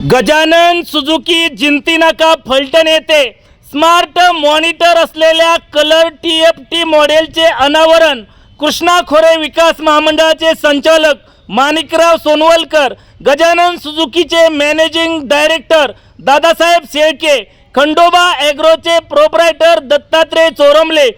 Gajanan Suzuki Jinti नाका फलटण येथे smart monitor असलेल्या कलर TFT मॉडेलचे अनावरण कृष्णा खोरे विकास महामंडळाचे संचालक माणिकराव सोनवलकर, गजानन सुझुकीचे मॅनेजिंग डायरेक्टर दादासाहेब शेळके, खंडोबा ॲग्रोचे प्रोप्रायटर दत्तात्रय चोरमले,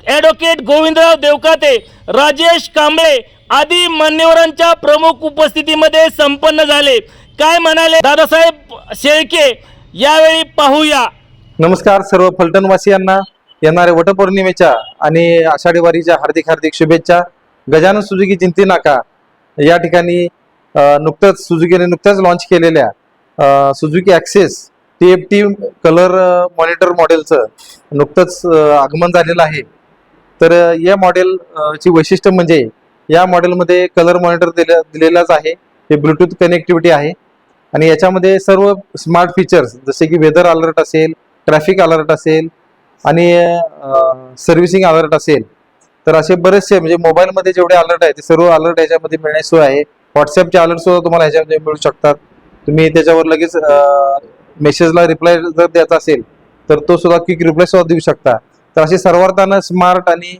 ॲडव्होकेट गोविंदराव देवकाते, राजेश कांबळे आदी मान्यवरांच्या प्रमुख उपस्थितीमध्ये संपन्न झाले। काय म्हणाले दादासाहेब शेळके यावेळी पाहूया। नमस्कार सर्व फलटणवासियांना येणाऱ्या वटपौर्णिमेच्या आणि आषाढी वारीच्या हार्दिक हार्दिक शुभेच्छा। गजानन सुझुकी जिंती नाका या ठिकाणी सुझुकीने नुकत्याच लॉन्च केलेल्या Suzuki Access TFT colour monitor मॉडेलचं नुकतंच आगमन झालेलं आहे। तर या मॉडेल ची वैशिष्ट्य म्हणजे या मॉडेलमध्ये कलर मॉनिटर दिलेलाच आहे, हे ब्लूटूथ कनेक्टिव्हिटी आहे आणि याच्यामध्ये सर्व स्मार्ट फीचर्स जसे की वेदर अलर्ट असेल, ट्रॅफिक अलर्ट असेल आणि सर्व्हिसिंग अलर्ट असेल, तर असे बरेचसे म्हणजे मोबाईलमध्ये जेवढे अलर्ट आहे ते सर्व अलर्ट याच्यामध्ये मिळण्याची सोय आहे। व्हॉट्सअपचे अलर्ट सुद्धा तुम्हाला ह्याच्यामध्ये मिळू शकतात। तुम्ही त्याच्यावर लगेच मेसेजला रिप्लाय जर द्यायचा असेल तर तो सुद्धा क्विक रिप्लाय सुद्धा देऊ शकता। तर असे सर्वार्थानं स्मार्ट आणि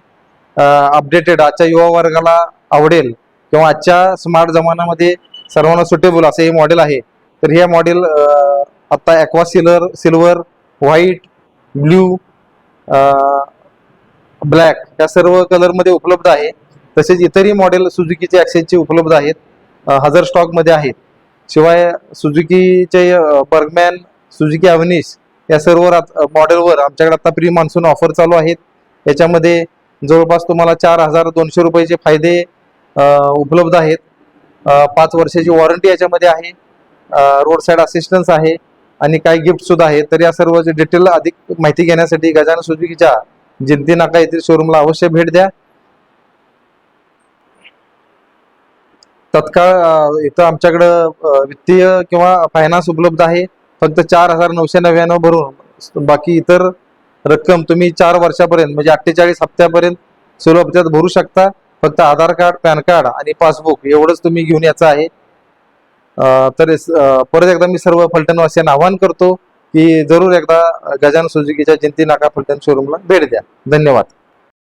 अपडेटेड आजच्या युवा वर्गाला आवडेल किंवा आजच्या स्मार्ट जमान्यामध्ये सर्वांना सुटेबल असं हे मॉडेल आहे। तर हे मॉडेल आता aqua silver, white, blue, black या सर्व कलरमध्ये उपलब्ध आहे। तसेच इतरही मॉडेल सुझुकीचे ॲक्सेसचे उपलब्ध आहेत, हजर स्टॉकमध्ये आहेत। शिवाय सुझुकीचे बर्गमॅन, सुझुकी अव्हनिश या सर्व मॉडेलवर आमच्याकडे आता प्री मान्सून ऑफर चालू आहेत। याच्यामध्ये जवळपास तुम्हाला 4,200 रुपयाचे फायदे उपलब्ध आहेत। 5 वर्षाची वॉरंटी याच्यामध्ये आहे, रोड साईड असिस्टन्स आहे आणि काही गिफ्ट सुद्धा आहे। तर या सर्व डिटेल अधिक माहिती घेण्यासाठी गजानन सुझुकीच्या जिंती नाका येथील शोरूमला अवश्य भेट द्या। तत्काळ इथं आमच्याकडं वित्तीय किंवा फायनान्स उपलब्ध आहे। फक्त 4,999 भरून बाकी इतर रक्कम तुम्ही 4 वर्षापर्यंत म्हणजे 48 हप्त्यापर्यंत सुलभ हप्त्यात भरू शकता। फक्त आधार कार्ड, पॅन कार्ड आणि पासबुक एवढंच तुम्ही घेऊन यायचं आहे। तर परत एकदा मी सर्व फलटणवासियांना आवाहन करतो की जरूर एकदा गजानन सुझुकीच्या जिंती नाका फलटण शोरूमला भेट द्या। धन्यवाद।